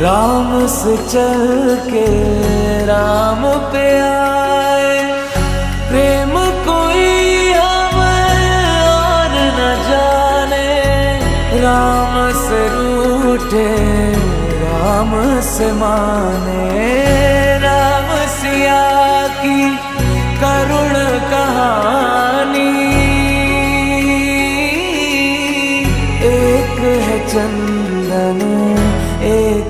राम से चल के राम पे आए। प्रेम कोई हमें और न जाने, राम से रूठे राम से माने। राम सिया की करुण कहानी, एक है चंद